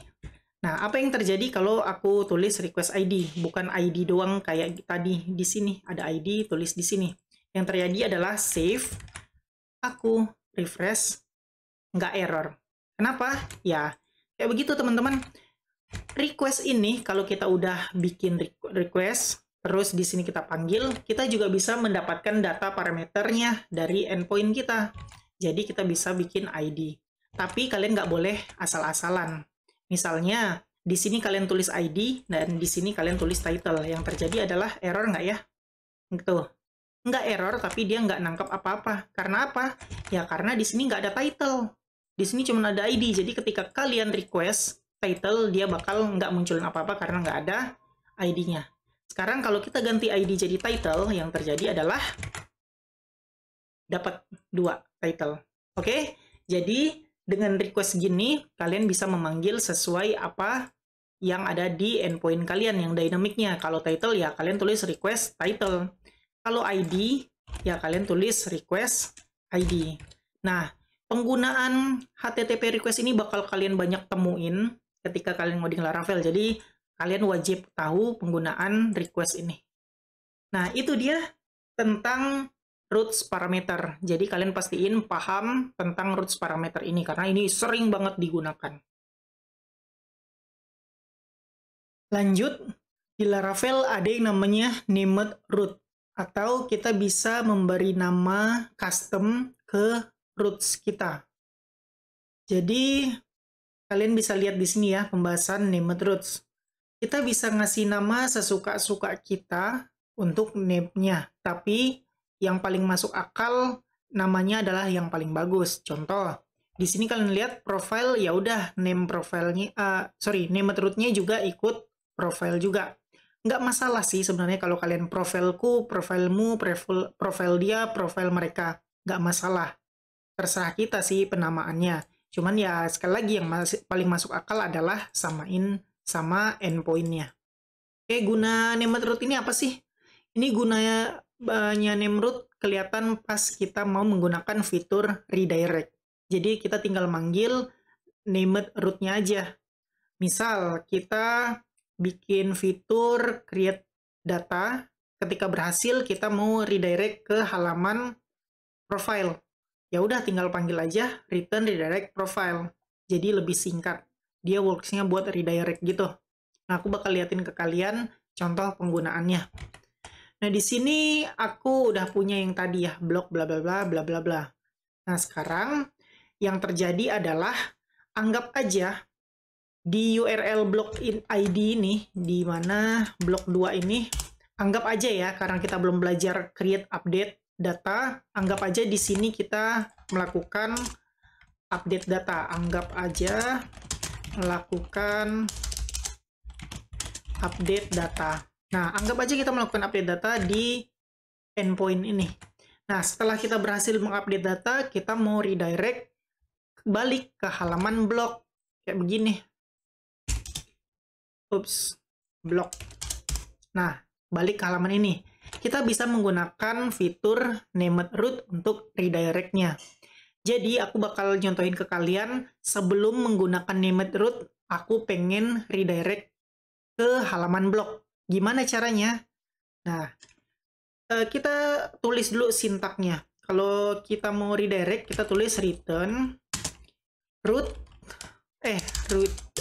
Nah, apa yang terjadi kalau aku tulis request ID? Bukan ID doang kayak tadi di sini. Ada ID, tulis di sini. Yang terjadi adalah save, aku refresh, nggak error. Kenapa? Ya, kayak begitu teman-teman. Request ini, kalau kita udah bikin request, terus di sini kita panggil, kita juga bisa mendapatkan data parameternya dari endpoint kita. Jadi kita bisa bikin ID. Tapi kalian nggak boleh asal-asalan. Misalnya, di sini kalian tulis ID, dan di sini kalian tulis title. Yang terjadi adalah error nggak ya? Gitu. Nggak error, tapi dia nggak nangkep apa-apa. Karena apa? Ya, karena di sini nggak ada title. Di sini cuma ada ID. Jadi ketika kalian request title, dia bakal nggak munculin apa-apa karena nggak ada ID-nya. Sekarang kalau kita ganti ID jadi title, yang terjadi adalah dapat 2 title. Oke? Jadi dengan request gini, kalian bisa memanggil sesuai apa yang ada di endpoint kalian, yang dynamicnya. Kalau title, ya kalian tulis request title. Kalau ID, ya kalian tulis request ID. Nah, penggunaan HTTP request ini bakal kalian banyak temuin ketika kalian ngoding Laravel. Jadi, kalian wajib tahu penggunaan request ini. Nah, itu dia tentang roots parameter. Jadi kalian pastiin paham tentang roots parameter ini, karena ini sering banget digunakan. Lanjut, di Laravel ada yang namanya named root, atau kita bisa memberi nama custom ke roots kita. Jadi, kalian bisa lihat di sini ya, pembahasan named roots. Kita bisa ngasih nama sesuka-suka kita untuk name-nya, tapi yang paling masuk akal namanya adalah yang paling bagus. Contoh, di sini kalian lihat profile, ya udah name profilnya, name root-nya juga ikut profile juga. Nggak masalah sih sebenarnya kalau kalian profilku, profilmu, profil dia, profil mereka. Nggak masalah. Terserah kita sih penamaannya. Cuman ya sekali lagi yang paling masuk akal adalah samain sama endpoint-nya. Oke, guna name root ini apa sih? Ini gunanya name root kelihatan pas kita mau menggunakan fitur redirect. Jadi kita tinggal manggil named root-nya aja. Misal, kita bikin fitur create data, ketika berhasil kita mau redirect ke halaman profile. Ya udah tinggal panggil aja return redirect profile. Jadi lebih singkat. Dia works-nya buat redirect gitu. Nah, aku bakal liatin ke kalian contoh penggunaannya. Nah, di sini aku udah punya yang tadi ya, blok bla bla bla bla bla bla. Nah, sekarang yang terjadi adalah anggap aja di URL blok ID ini, di mana blok 2 ini, anggap aja ya, karena kita belum belajar create update data, anggap aja di sini kita melakukan update data. Anggap aja melakukan update data. Nah, anggap aja kita melakukan update data di endpoint ini. Nah, setelah kita berhasil mengupdate data, kita mau redirect balik ke halaman blog. Kayak begini. Ups, blog. Nah, balik ke halaman ini. Kita bisa menggunakan fitur named root untuk redirect-nya. Jadi, aku bakal nyontohin ke kalian, sebelum menggunakan named root, aku pengen redirect ke halaman blog. Gimana caranya? Nah, kita tulis dulu sintaknya. Kalau kita mau redirect, kita tulis return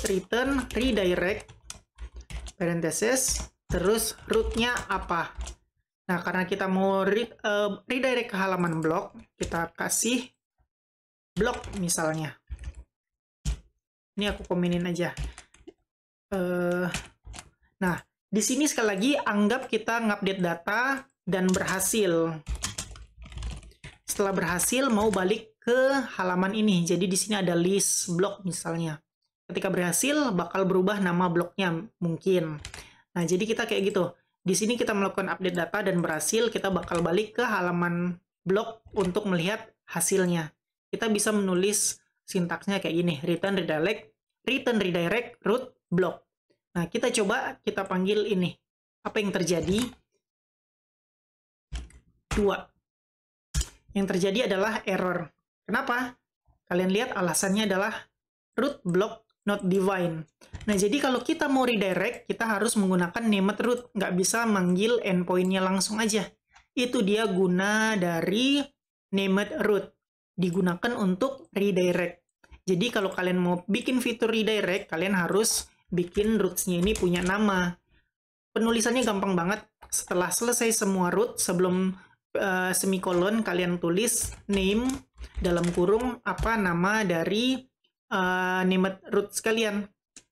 return redirect parenthesis, terus root-nya apa. Nah, karena kita mau redirect ke halaman blog, kita kasih blog misalnya. Ini aku komenin aja. Nah, di sini sekali lagi anggap kita ngupdate data dan berhasil. Setelah berhasil mau balik ke halaman ini. Jadi di sini ada list blog misalnya. Ketika berhasil bakal berubah nama blognya mungkin. Nah, jadi kita kayak gitu. Di sini kita melakukan update data dan berhasil, kita bakal balik ke halaman blog untuk melihat hasilnya. Kita bisa menulis sintaksnya kayak gini, return redirect root blog. Nah, kita coba kita panggil ini. Apa yang terjadi? 2. Yang terjadi adalah error. Kenapa? Kalian lihat alasannya adalah root block not defined. Nah, jadi kalau kita mau redirect, kita harus menggunakan named root. Nggak bisa manggil endpoint-nya langsung aja. Itu dia guna dari named root. Digunakan untuk redirect. Jadi kalau kalian mau bikin fitur redirect, kalian harus bikin roots-nya ini punya nama. Penulisannya gampang banget. Setelah selesai semua root, sebelum semikolon, kalian tulis name dalam kurung apa nama dari named root sekalian.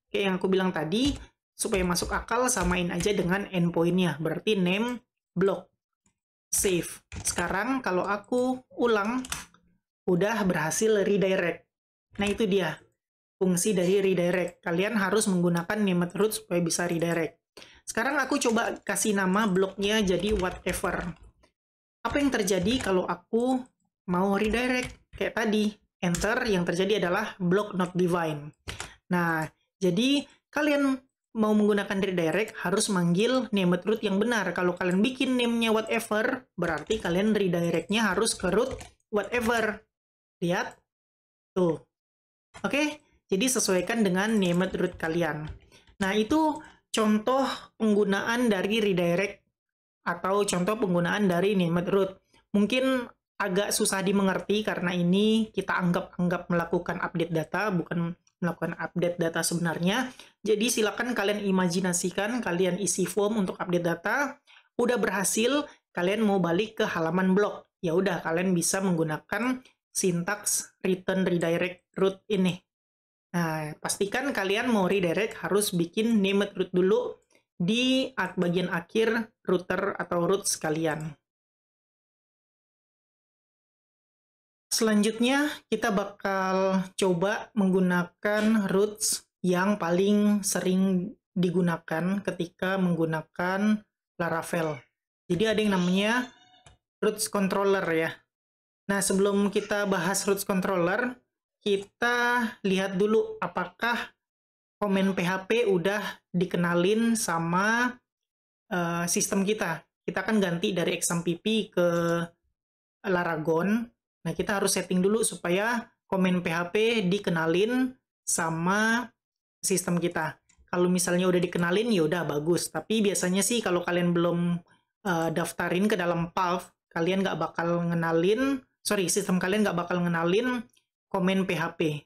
Kayak yang aku bilang tadi, supaya masuk akal, samain aja dengan endpoint-nya. Berarti name block. Save. Sekarang kalau aku ulang, udah berhasil redirect. Nah, itu dia fungsi dari redirect. Kalian harus menggunakan named root supaya bisa redirect. Sekarang aku coba kasih nama bloknya jadi whatever. Apa yang terjadi kalau aku mau redirect? Kayak tadi, enter, yang terjadi adalah block not defined. Nah, jadi kalian mau menggunakan redirect harus manggil named root yang benar. Kalau kalian bikin name-nya whatever, berarti kalian redirect-nya harus ke root whatever. Lihat? Tuh. Oke? Jadi sesuaikan dengan named root kalian. Nah, itu contoh penggunaan dari redirect atau contoh penggunaan dari named root. Mungkin agak susah dimengerti karena ini kita anggap melakukan update data, bukan melakukan update data sebenarnya. Jadi silakan kalian imajinasikan, kalian isi form untuk update data, udah berhasil, kalian mau balik ke halaman blog. Ya udah, kalian bisa menggunakan sintaks return redirect root ini. Nah, pastikan kalian mau redirect harus bikin named root dulu di bagian akhir router atau root sekalian. Selanjutnya, kita bakal coba menggunakan roots yang paling sering digunakan ketika menggunakan Laravel. Jadi ada yang namanya roots controller ya. Nah, sebelum kita bahas roots controller, kita lihat dulu apakah komen PHP udah dikenalin sama sistem kita. Kita akan ganti dari XAMPP ke Laragon. Nah, kita harus setting dulu supaya komen PHP dikenalin sama sistem kita. Kalau misalnya udah dikenalin, ya udah bagus. Tapi biasanya sih kalau kalian belum daftarin ke dalam Valve, kalian nggak bakal ngenalin, sistem kalian nggak bakal ngenalin komen PHP.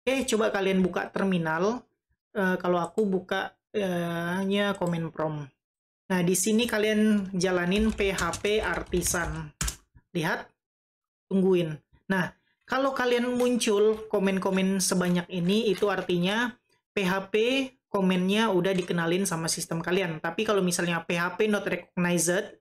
Oke, coba kalian buka terminal. Kalau aku buka nya komen prompt. Nah, di sini kalian jalanin PHP Artisan. Lihat, tungguin. Nah, kalau kalian muncul komen-komen sebanyak ini, itu artinya PHP komennya udah dikenalin sama sistem kalian. Tapi kalau misalnya PHP not recognized,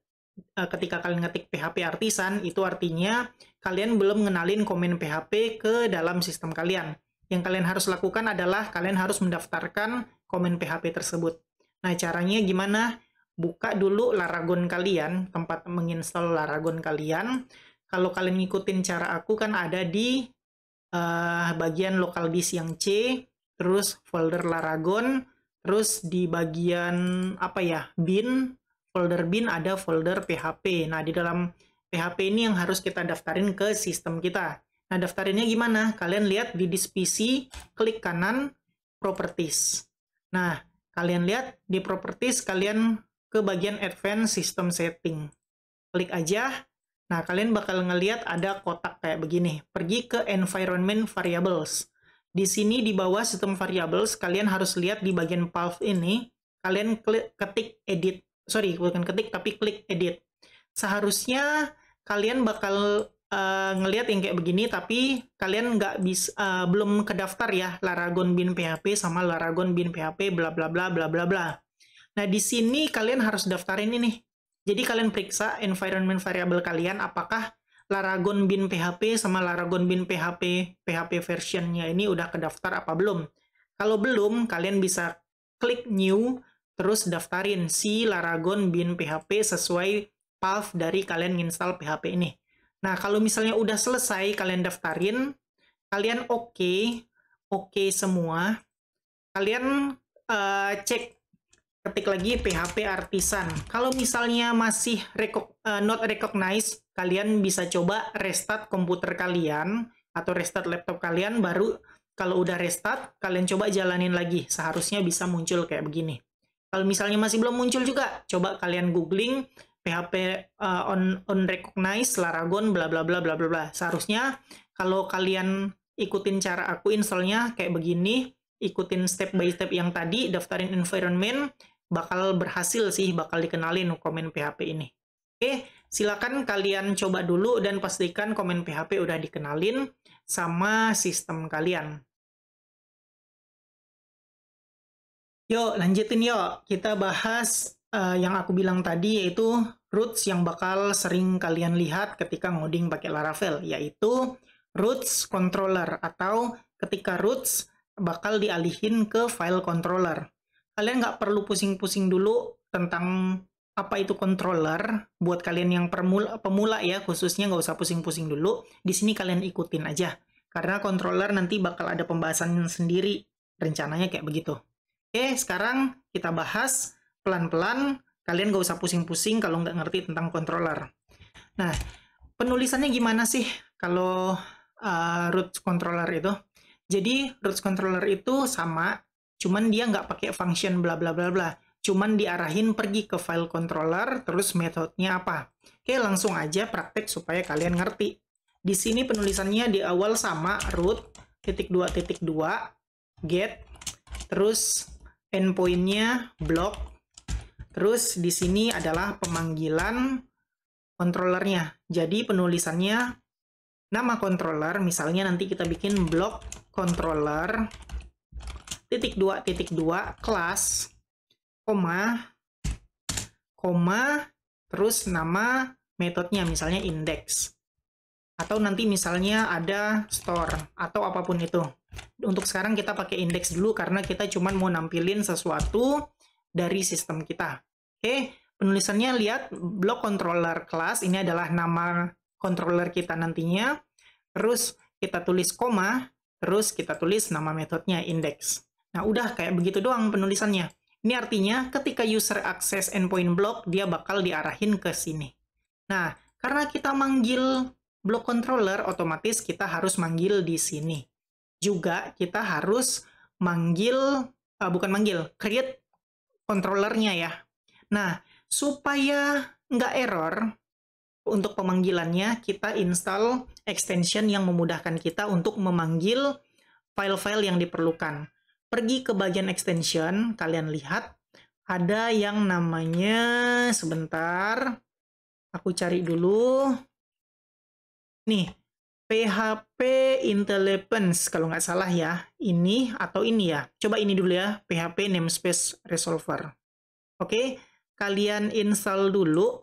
ketika kalian ngetik PHP Artisan, itu artinya kalian belum ngenalin komen PHP ke dalam sistem kalian. Yang kalian harus lakukan adalah kalian harus mendaftarkan komen PHP tersebut. Nah, caranya gimana? Buka dulu Laragon kalian, tempat menginstal Laragon kalian. Kalau kalian ngikutin cara aku kan ada di bagian local disk yang C, terus folder Laragon, terus di bagian bin, folder bin ada folder PHP. Nah, di dalam PHP ini yang harus kita daftarin ke sistem kita. Nah, daftarinnya gimana? Kalian lihat di disk PC, klik kanan, Properties. Nah, kalian lihat di Properties, kalian ke bagian Advanced System Setting. Klik aja. Nah, kalian bakal ngelihat ada kotak kayak begini. Pergi ke Environment Variables. Di sini di bawah System Variables, kalian harus lihat di bagian Valve ini, kalian ketik Edit. Bukan ketik, tapi klik Edit. Seharusnya kalian bakal ngelihat yang kayak begini, tapi kalian nggak bisa, belum kedaftar ya Laragon bin PHP sama Laragon bin PHP bla bla bla bla bla bla. Nah, di sini kalian harus daftarin ini. Jadi kalian periksa environment variable kalian apakah Laragon bin PHP sama Laragon bin PHP versionnya ini udah kedaftar apa belum. Kalau belum, kalian bisa klik new, terus daftarin si Laragon bin PHP sesuai path dari kalian install PHP ini. Nah, kalau misalnya udah selesai kalian daftarin, kalian oke semua, kalian cek, ketik lagi PHP Artisan. Kalau misalnya masih not recognized, kalian bisa coba restart komputer kalian atau restart laptop kalian, baru kalau udah restart, kalian coba jalanin lagi. Seharusnya bisa muncul kayak begini. Kalau misalnya masih belum muncul juga, coba kalian googling PHP on recognize Laragon bla bla bla bla bla bla. Seharusnya kalau kalian ikutin cara aku installnya kayak begini, ikutin step by step yang tadi, daftarin environment, bakal berhasil sih, bakal dikenalin komen PHP ini. Oke, silakan kalian coba dulu dan pastikan komen PHP udah dikenalin sama sistem kalian. Yuk, lanjutin yuk. Kita bahas yang aku bilang tadi, yaitu roots yang bakal sering kalian lihat ketika ngoding pakai Laravel, yaitu roots controller, atau ketika roots bakal dialihin ke file controller. Kalian nggak perlu pusing-pusing dulu tentang apa itu controller. Buat kalian yang pemula ya, khususnya nggak usah pusing-pusing dulu. Di sini kalian ikutin aja. Karena controller nanti bakal ada pembahasan sendiri. Rencananya kayak begitu. Oke, sekarang kita bahas pelan-pelan. Kalian nggak usah pusing-pusing kalau nggak ngerti tentang controller. Nah, penulisannya gimana sih kalau roots controller itu? Jadi, roots controller itu sama, cuman dia nggak pakai function bla bla bla bla. Cuman diarahin pergi ke file controller, terus metodenya apa. Oke, langsung aja praktek supaya kalian ngerti. Di sini penulisannya di awal sama, root, _2_2, get, terus endpoint-nya block, terus di sini adalah pemanggilan controllernya. Jadi penulisannya nama controller, misalnya nanti kita bikin block controller, _2_2, kelas, koma, terus nama metodenya, misalnya index. Atau nanti misalnya ada store, atau apapun itu. Untuk sekarang kita pakai index dulu, karena kita cuma mau nampilin sesuatu dari sistem kita. Oke, penulisannya lihat, block controller class, ini adalah nama controller kita nantinya. Terus kita tulis koma, terus kita tulis nama metodenya index. Nah, udah kayak begitu doang penulisannya. Ini artinya ketika user akses endpoint block, dia bakal diarahin ke sini. Nah, karena kita manggil block controller, otomatis kita harus manggil di sini. Juga kita harus create controllernya ya. Nah, supaya nggak error, untuk pemanggilannya kita install extension yang memudahkan kita untuk memanggil file-file yang diperlukan. Pergi ke bagian extension, kalian lihat ada yang namanya, sebentar, aku cari dulu. Nih, PHP Intelligence, kalau nggak salah ya. Ini atau ini ya. Coba ini dulu ya, PHP Namespace Resolver. Oke, kalian install dulu.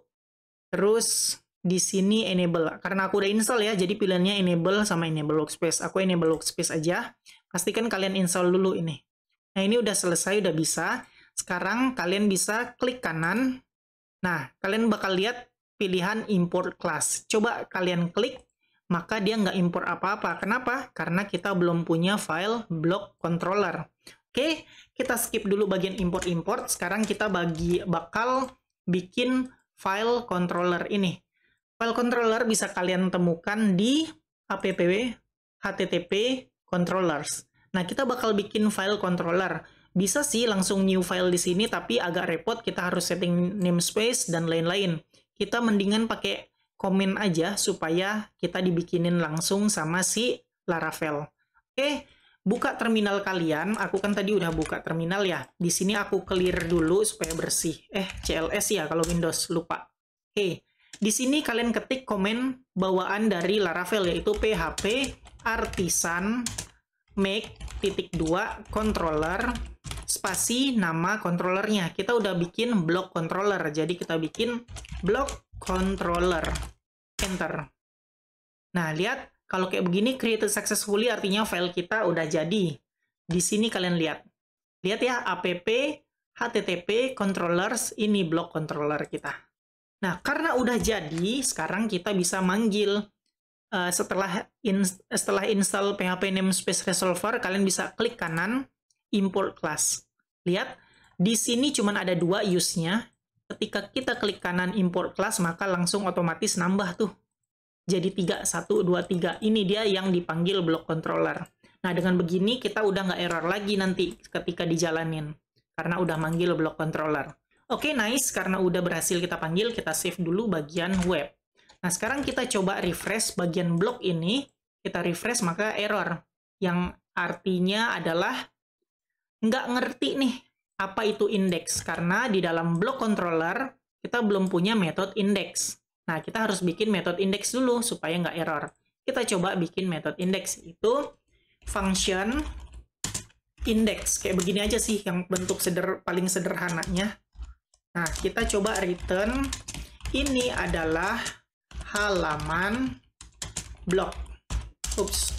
Terus di sini enable. Karena aku udah install ya, jadi pilihannya enable sama enable workspace. Aku enable workspace aja. Pastikan kalian install dulu ini. Nah, ini udah selesai, udah bisa. Sekarang kalian bisa klik kanan. Nah, kalian bakal lihat pilihan import class. Coba kalian klik, maka dia nggak import apa-apa. Kenapa? Karena kita belum punya file block controller. Oke, kita skip dulu bagian import-import. Sekarang kita bakal bikin file controller ini. File controller bisa kalian temukan di app http controllers. Nah, kita bakal bikin file controller. Bisa sih langsung new file di sini, tapi agak repot, kita harus setting namespace dan lain-lain. Kita mendingan pakai komen aja supaya kita dibikinin langsung sama si Laravel. Oke, buka terminal kalian. Aku kan tadi udah buka terminal ya. Di sini aku clear dulu supaya bersih. CLS ya kalau Windows, lupa. Oke, di sini kalian ketik komen bawaan dari Laravel, yaitu php artisan make.2 controller spasi nama controllernya. Kita udah bikin block controller, jadi kita bikin block controller, enter. Nah, lihat kalau kayak begini created successfully, artinya file kita udah jadi. Di sini kalian lihat ya, app http controllers, ini block controller kita. Nah, karena udah jadi, sekarang kita bisa manggil. Setelah install PHP Namespace Resolver, kalian bisa klik kanan, import class. Lihat, di sini cuma ada 2 use-nya. Ketika kita klik kanan import class, maka langsung otomatis nambah tuh. Jadi 3, 1, 2, 3. Ini dia yang dipanggil block controller. Nah, dengan begini kita udah nggak error lagi nanti ketika dijalanin. Karena udah manggil block controller. Oke, nice. Karena udah berhasil kita panggil, kita save dulu bagian web. Nah, sekarang kita coba refresh bagian blok ini. Kita refresh, maka error. Yang artinya adalah nggak ngerti nih apa itu index. Karena di dalam block controller, kita belum punya metode index. Nah, kita harus bikin metode index dulu supaya nggak error. Kita coba bikin metode index. Itu function index. Kayak begini aja sih yang bentuk paling sederhananya. Nah, kita coba return. Ini adalah halaman blog. Ups.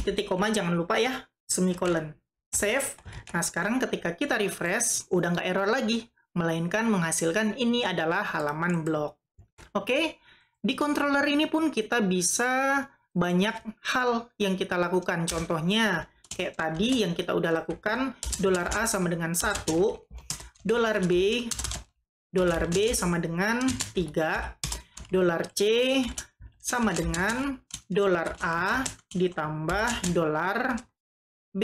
Titik koma jangan lupa ya. Semikolon. Save. Nah, sekarang ketika kita refresh, udah nggak error lagi. Melainkan menghasilkan ini adalah halaman blog. Oke. Di controller ini pun kita bisa banyak hal yang kita lakukan. Contohnya, kayak tadi yang kita udah lakukan, $A sama dengan 1, $B sama dengan 3, $C sama dengan $A ditambah $B.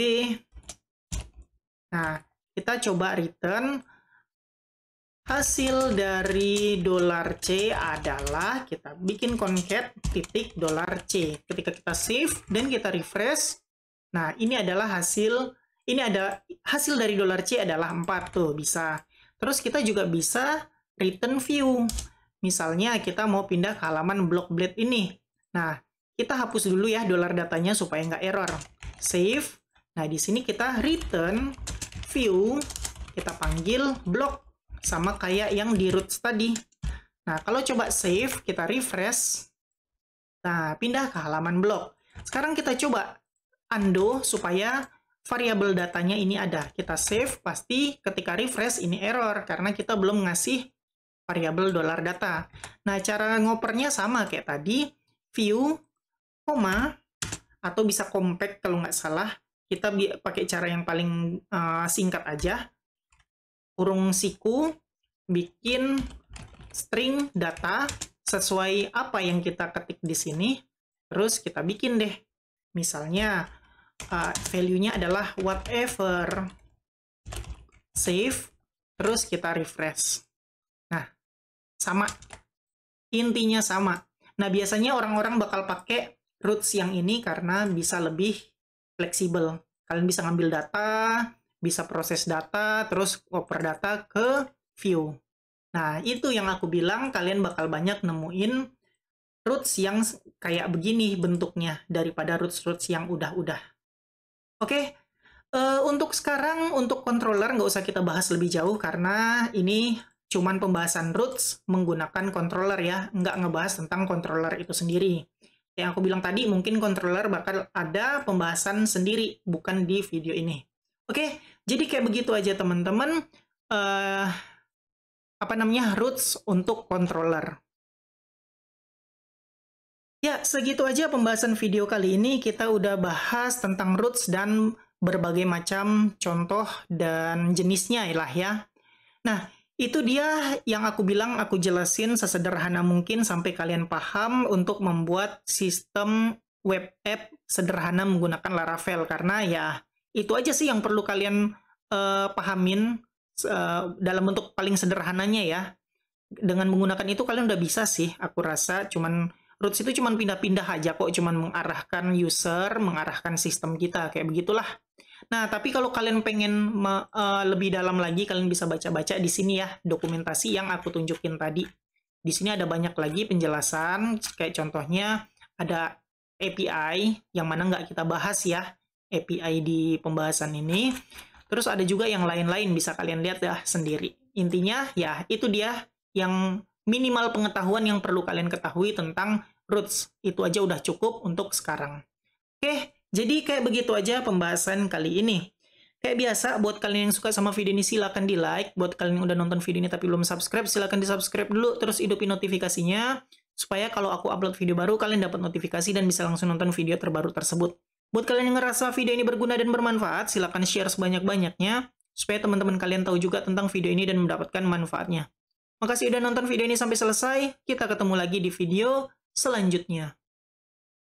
Nah, kita coba return. Hasil dari $C adalah kita bikin concat titik $C. Ketika kita save dan kita refresh, nah ini adalah hasil. Ini ada hasil dari $C adalah 4 tuh, bisa. Terus kita juga bisa return view. Misalnya kita mau pindah ke halaman block blade ini. Nah, kita hapus dulu ya $datanya supaya nggak error. Save. Nah, di sini kita return view. Kita panggil block. Sama kayak yang di roots tadi. Nah, kalau coba save, kita refresh. Nah, pindah ke halaman blog. Sekarang kita coba undo supaya variabel datanya ini ada. Kita save, pasti ketika refresh ini error karena kita belum ngasih variabel $data. Nah, cara ngopernya sama kayak tadi. View, koma, atau bisa compact kalau nggak salah. Kita pakai cara yang paling singkat aja. Kurung siku, bikin string data sesuai apa yang kita ketik di sini. Terus kita bikin deh. Misalnya, value-nya adalah whatever, save, terus kita refresh. Nah, sama. Intinya sama. Nah, biasanya orang-orang bakal pakai roots yang ini karena bisa lebih fleksibel. Kalian bisa ngambil data, bisa proses data, terus oper data ke view. Nah, itu yang aku bilang kalian bakal banyak nemuin roots yang kayak begini bentuknya daripada roots-roots yang udah-udah. Oke, untuk sekarang, untuk controller nggak usah kita bahas lebih jauh karena ini cuman pembahasan roots menggunakan controller ya, nggak ngebahas tentang controller itu sendiri. Yang aku bilang tadi, mungkin controller bakal ada pembahasan sendiri, bukan di video ini. Oke, jadi kayak begitu aja teman-teman, roots untuk controller. Ya, segitu aja pembahasan video kali ini. Kita udah bahas tentang roots dan berbagai macam contoh dan jenisnya ya. Nah, itu dia yang aku bilang, aku jelasin sesederhana mungkin sampai kalian paham untuk membuat sistem web app sederhana menggunakan Laravel. Karena ya, itu aja sih yang perlu kalian pahamin dalam bentuk paling sederhananya ya. Dengan menggunakan itu kalian udah bisa sih, aku rasa. Cuman roots itu cuman pindah-pindah aja kok, cuman mengarahkan user, mengarahkan sistem kita, kayak begitulah. Nah, tapi kalau kalian pengen lebih dalam lagi, kalian bisa baca-baca di sini ya, dokumentasi yang aku tunjukin tadi. Di sini ada banyak lagi penjelasan, kayak contohnya ada API, yang mana nggak kita bahas ya, API di pembahasan ini. Terus ada juga yang lain-lain, bisa kalian lihat ya sendiri. Intinya ya, itu dia yang minimal pengetahuan yang perlu kalian ketahui tentang roots. Itu aja udah cukup untuk sekarang. Oke. Jadi kayak begitu aja pembahasan kali ini. Kayak biasa, buat kalian yang suka sama video ini silahkan di like. Buat kalian yang udah nonton video ini tapi belum subscribe, silahkan di subscribe dulu. Terus hidupin notifikasinya, supaya kalau aku upload video baru, kalian dapat notifikasi dan bisa langsung nonton video terbaru tersebut. Buat kalian yang ngerasa video ini berguna dan bermanfaat, silahkan share sebanyak-banyaknya, supaya teman-teman kalian tahu juga tentang video ini dan mendapatkan manfaatnya. Makasih udah nonton video ini sampai selesai, kita ketemu lagi di video selanjutnya.